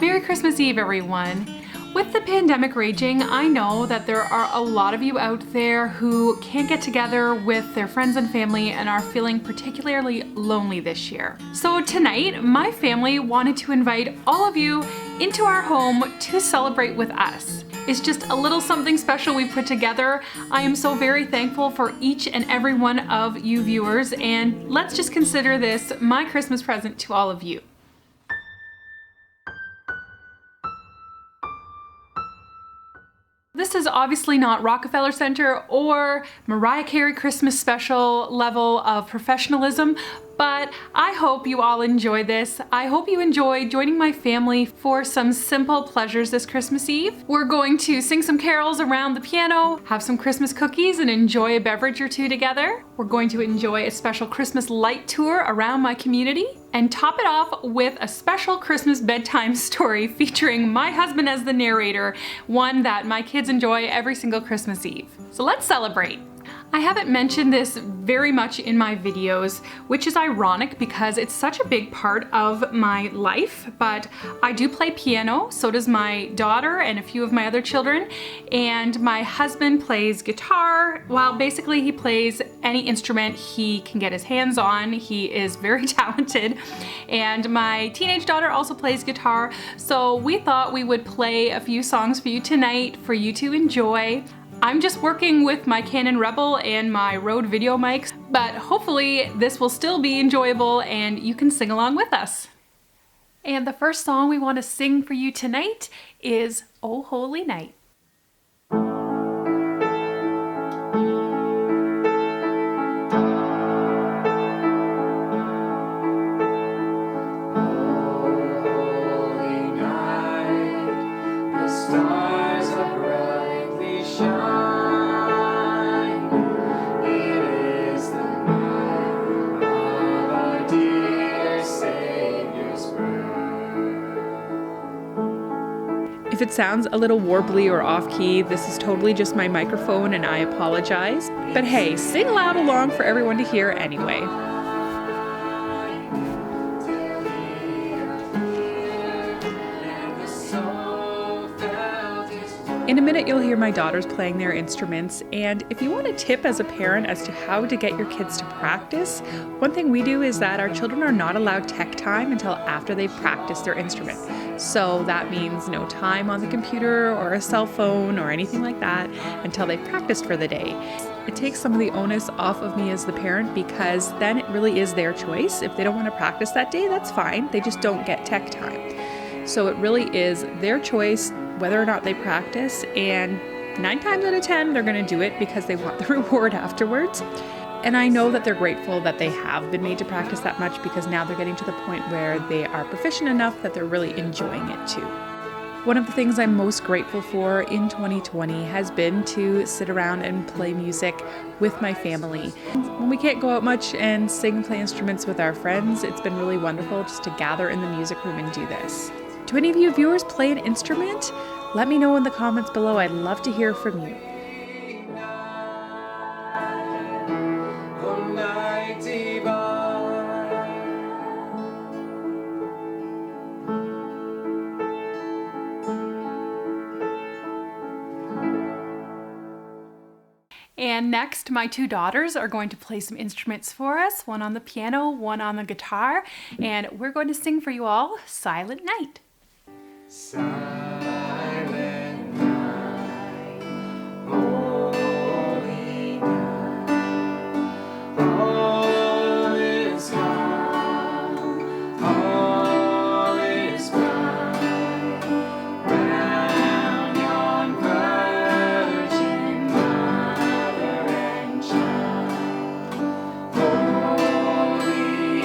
Merry Christmas Eve, everyone. With the pandemic raging, I know that there are a lot of you out there who can't get together with their friends and family and are feeling particularly lonely this year. So tonight, my family wanted to invite all of you into our home to celebrate with us. It's just a little something special we put together. I am so very thankful for each and every one of you viewers, and let's just consider this my Christmas present to all of you. This is obviously not Rockefeller Center or Mariah Carey Christmas special level of professionalism, but I hope you all enjoy this. I hope you enjoy joining my family for some simple pleasures this Christmas Eve. We're going to sing some carols around the piano, have some Christmas cookies, and enjoy a beverage or two together. We're going to enjoy a special Christmas light tour around my community and top it off with a special Christmas bedtime story featuring my husband as the narrator, one that my kids enjoy every single Christmas Eve. So let's celebrate. I haven't mentioned this very much in my videos, which is ironic because it's such a big part of my life, but I do play piano, so does my daughter and a few of my other children, and my husband plays guitar. Well, basically he plays any instrument he can get his hands on. He is very talented, and my teenage daughter also plays guitar, so we thought we would play a few songs for you tonight for you to enjoy. I'm just working with my Canon Rebel and my Rode video mics, but hopefully this will still be enjoyable and you can sing along with us. And the first song we want to sing for you tonight is "O Holy Night." If it sounds a little warbly or off-key, this is totally just my microphone and I apologize. But hey, sing loud along for everyone to hear anyway. In a minute, you'll hear my daughters playing their instruments, and if you want a tip as a parent as to how to get your kids to practice, one thing we do is that our children are not allowed tech time until after they've practiced their instrument. So that means no time on the computer or a cell phone or anything like that until they've practiced for the day. It takes some of the onus off of me as the parent because then it really is their choice. If they don't want to practice that day, that's fine. They just don't get tech time. So it really is their choice whether or not they practice, and 9 times out of 10 they're going to do it because they want the reward afterwards. And I know that they're grateful that they have been made to practice that much because now they're getting to the point where they are proficient enough that they're really enjoying it too. One of the things I'm most grateful for in 2020 has been to sit around and play music with my family. When we can't go out much and sing and play instruments with our friends, it's been really wonderful just to gather in the music room and do this. Do any of you viewers play an instrument? Let me know in the comments below. I'd love to hear from you. And next, my 2 daughters are going to play some instruments for us, one on the piano, one on the guitar, and we're going to sing for you all "Silent Night." Silent night, holy night, all is calm, all is bright, round yon virgin mother and child, holy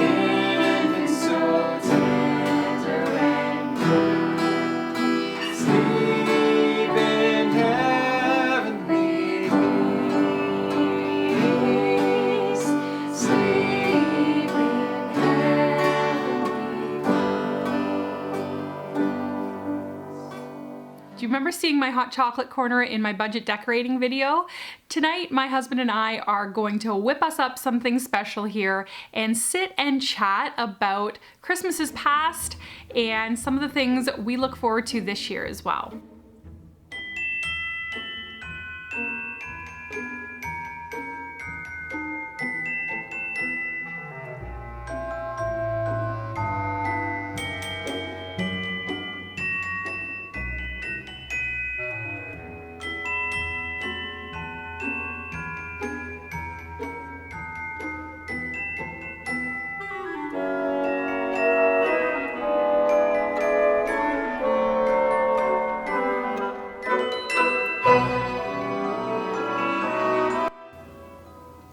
infant, so tender and kind. Do you remember seeing my hot chocolate corner in my budget decorating video? Tonight, my husband and I are going to whip us up something special here and sit and chat about Christmases past and some of the things we look forward to this year as well.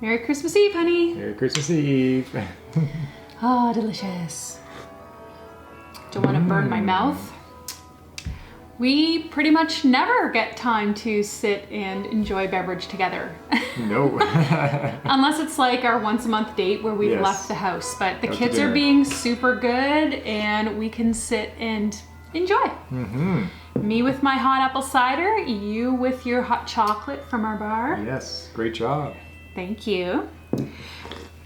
Merry Christmas Eve, honey. Merry Christmas Eve. Oh, delicious. Don't want to burn my mouth. We pretty much never get time to sit and enjoy beverage together. No. Unless it's like our once a month date where we've left the house. But the kids are being super good and we can sit and enjoy. Me with my hot apple cider, you with your hot chocolate from our bar. Yes, great job. Thank you.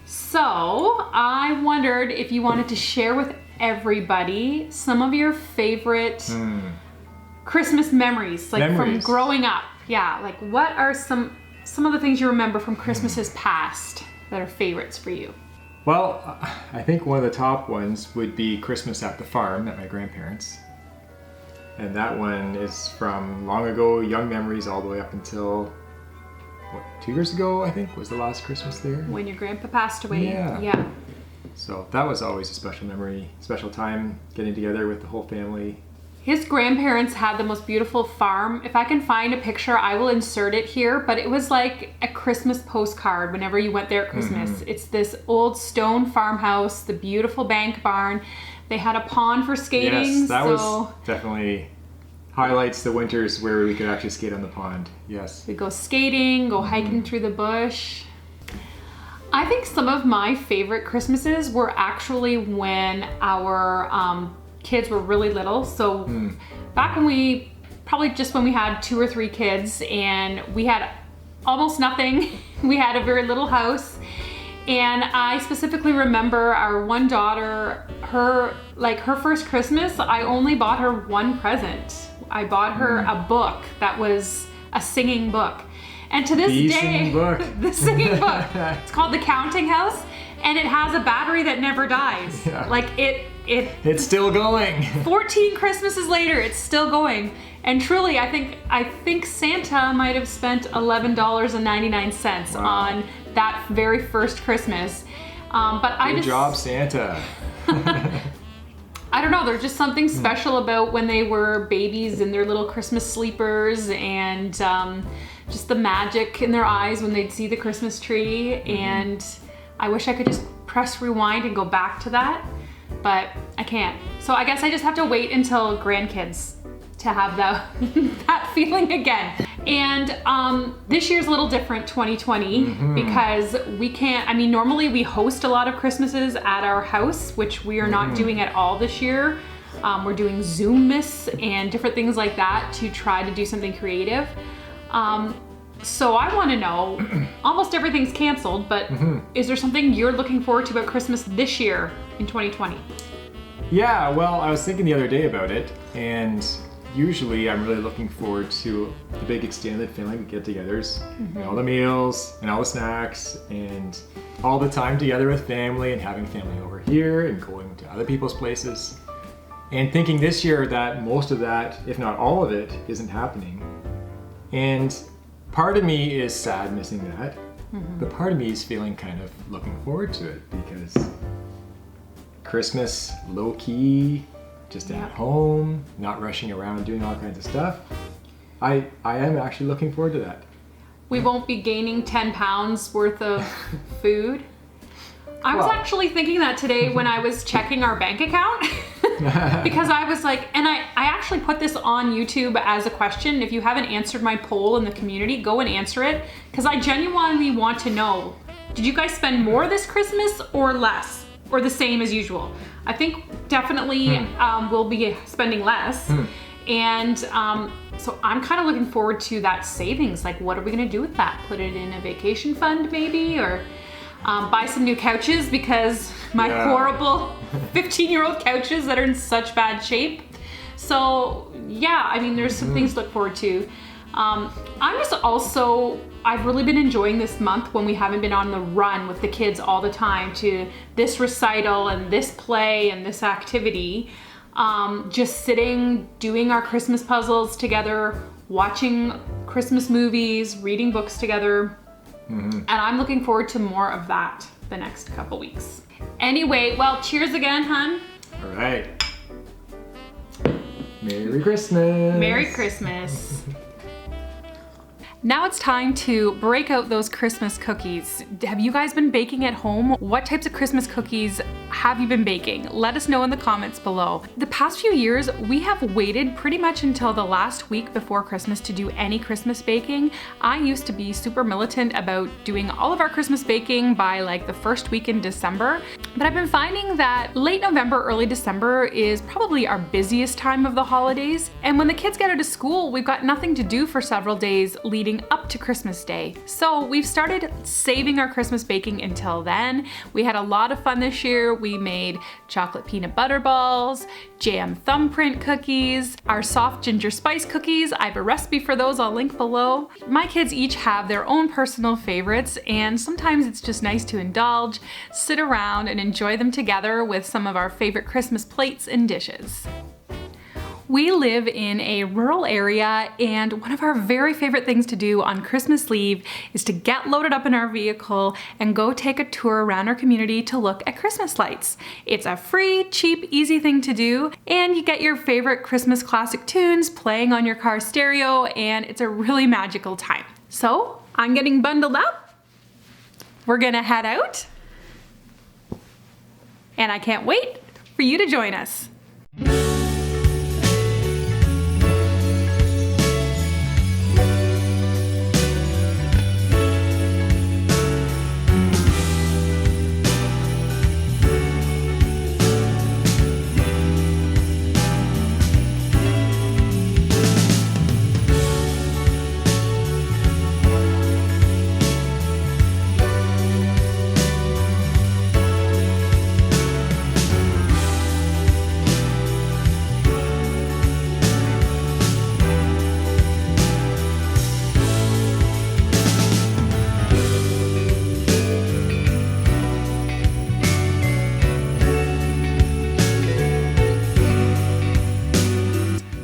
So I wondered if you wanted to share with everybody some of your favorite Christmas memories, like from growing up. Yeah, like what are some of the things you remember from Christmases past that are favorites for you? Well, I think one of the top ones would be Christmas at the farm at my grandparents'. And that one is from long ago, young memories all the way up until 2 years ago, I think, was the last Christmas there. When your grandpa passed away. Yeah. So that was always a special memory, special time getting together with the whole family. His grandparents had the most beautiful farm. If I can find a picture, I will insert it here, but it was like a Christmas postcard whenever you went there at Christmas. It's this old stone farmhouse, the beautiful bank barn. They had a pond for skating. Yes, that was definitely highlights the winters where we could actually skate on the pond. Yes. We'd go skating, go hiking through the bush. I think some of my favorite Christmases were actually when our kids were really little. So back when we had 2 or 3 kids and we had almost nothing. We had a very little house. And I specifically remember our one daughter, her first Christmas, I only bought her one present. I bought her a book that was a singing book. And to this day, singing book. The singing book. It's called The Counting House, and it has a battery that never dies. Yeah. Like it's still going. 14 Christmases later, it's still going. And truly, I think Santa might have spent $11.99 on that very first Christmas. Good job, Santa. I don't know, there's just something special about when they were babies in their little Christmas sleepers and just the magic in their eyes when they'd see the Christmas tree. And I wish I could just press rewind and go back to that, but I can't. So I guess I just have to wait until grandkids to have that feeling again. And this year's a little different, 2020, because we can't, normally we host a lot of Christmases at our house, which we are not doing at all this year. We're doing Zoom-miss and different things like that to try to do something creative. So I want to know, almost everything's canceled, but is there something you're looking forward to about Christmas this year in 2020? Yeah, well, I was thinking the other day about it, and usually I'm really looking forward to the big extended family get-togethers, and all the meals and all the snacks and all the time together with family and having family over here and going to other people's places. And thinking this year that most of that, if not all of it, isn't happening. And part of me is sad missing that, but part of me is feeling kind of looking forward to it because Christmas, low-key, just at home, not rushing around doing all kinds of stuff. I am actually looking forward to that. We won't be gaining 10 pounds worth of food. I was actually thinking that today when I was checking our bank account because I was like, and I actually put this on YouTube as a question. If you haven't answered my poll in the community, go and answer it because I genuinely want to know, did you guys spend more this Christmas or less or the same as usual? I think definitely we'll be spending less. And so I'm kind of looking forward to that savings. Like, what are we gonna do with that? Put it in a vacation fund maybe, or buy some new couches, because my horrible 15-year-old couches that are in such bad shape. So yeah, I mean, there's some things to look forward to. I've really been enjoying this month when we haven't been on the run with the kids all the time to this recital and this play and this activity. Just sitting, doing our Christmas puzzles together, watching Christmas movies, reading books together. And I'm looking forward to more of that the next couple weeks. Anyway, well, cheers again, hun. All right. Merry Christmas. Merry Christmas. Now it's time to break out those Christmas cookies. Have you guys been baking at home? What types of Christmas cookies have you been baking? Let us know in the comments below. The past few years, we have waited pretty much until the last week before Christmas to do any Christmas baking. I used to be super militant about doing all of our Christmas baking by like the first week in December, but I've been finding that late November, early December is probably our busiest time of the holidays. And when the kids get out of school, we've got nothing to do for several days leading up to Christmas Day. So we've started saving our Christmas baking until then. We had a lot of fun this year. We made chocolate peanut butter balls, jam thumbprint cookies, our soft ginger spice cookies. I have a recipe for those, I'll link below. My kids each have their own personal favorites, and sometimes it's just nice to indulge, sit around and enjoy them together with some of our favorite Christmas plates and dishes. We live in a rural area, and one of our very favorite things to do on Christmas Eve is to get loaded up in our vehicle and go take a tour around our community to look at Christmas lights. It's a free, cheap, easy thing to do, and you get your favorite Christmas classic tunes playing on your car stereo, and it's a really magical time. So I'm getting bundled up. We're gonna head out, and I can't wait for you to join us.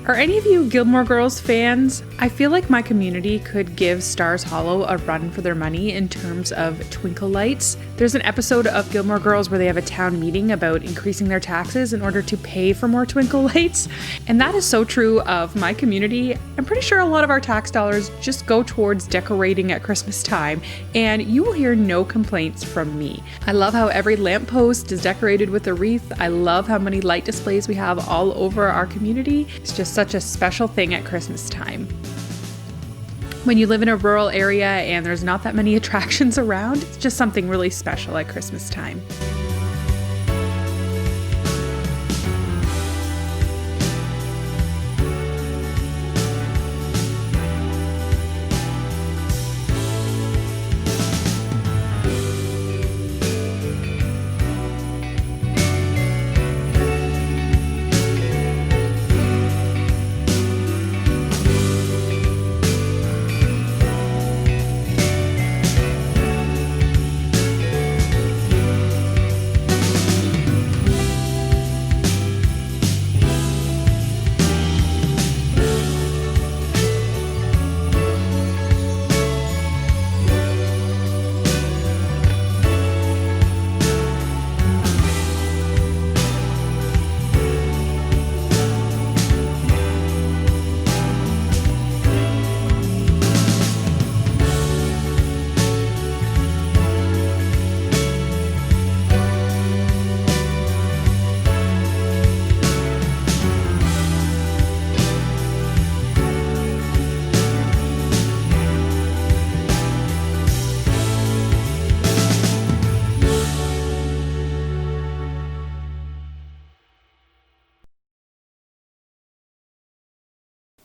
Are any of you Gilmore Girls fans? I feel like my community could give Stars Hollow a run for their money in terms of twinkle lights. There's an episode of Gilmore Girls where they have a town meeting about increasing their taxes in order to pay for more twinkle lights. And that is so true of my community. I'm pretty sure a lot of our tax dollars just go towards decorating at Christmas time, and you will hear no complaints from me. I love how every lamppost is decorated with a wreath. I love how many light displays we have all over our community. It's just such a special thing at Christmas time. When you live in a rural area and there's not that many attractions around, it's just something really special at Christmas time.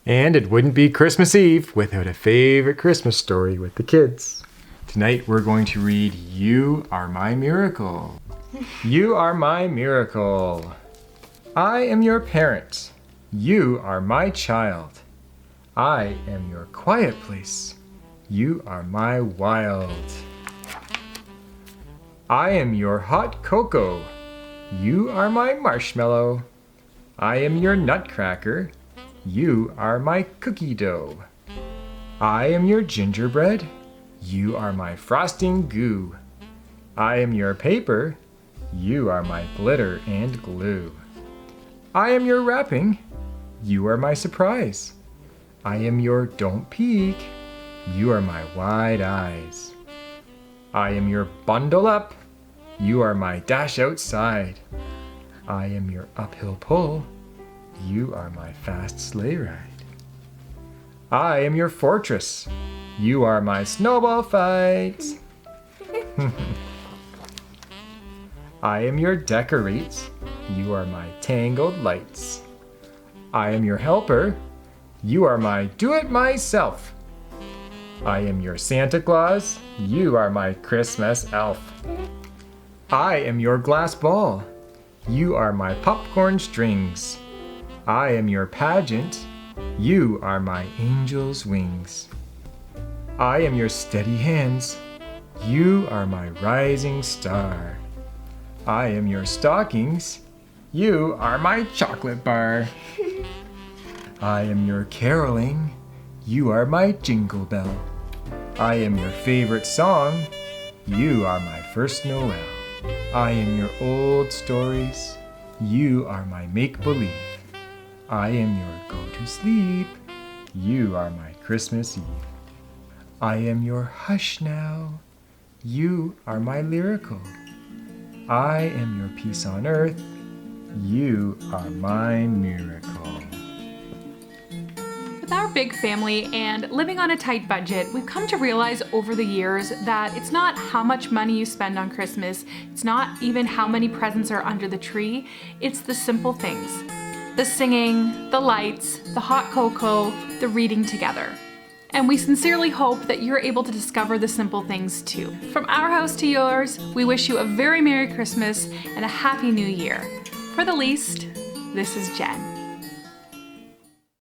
And it wouldn't be Christmas Eve without a favorite Christmas story with the kids. Tonight we're going to read You Are My Miracle. You are my miracle. I am your parent. You are my child. I am your quiet place. You are my wild. I am your hot cocoa. You are my marshmallow. I am your nutcracker. You are my cookie dough. I am your gingerbread. You are my frosting goo. I am your paper. You are my glitter and glue. I am your wrapping. You are my surprise. I am your don't peek. You are my wide eyes. I am your bundle up. You are my dash outside. I am your uphill pull. You are my fast sleigh ride. I am your fortress. You are my snowball fight. I am your decorate. You are my tangled lights. I am your helper. You are my do-it-myself. I am your Santa Claus. You are my Christmas elf. I am your glass ball. You are my popcorn strings. I am your pageant. You are my angel's wings. I am your steady hands. You are my rising star. I am your stockings. You are my chocolate bar. I am your caroling. You are my jingle bell. I am your favorite song. You are my first Noel. I am your old stories. You are my make-believe. I am your go-to-sleep. You are my Christmas Eve. I am your hush now. You are my lyrical. I am your peace on earth. You are my miracle. With our big family and living on a tight budget, we've come to realize over the years that it's not how much money you spend on Christmas, it's not even how many presents are under the tree, it's the simple things. The singing, the lights, the hot cocoa, the reading together. And we sincerely hope that you're able to discover the simple things too. From our house to yours, we wish you a very Merry Christmas and a Happy New Year. For the least, this is Jen.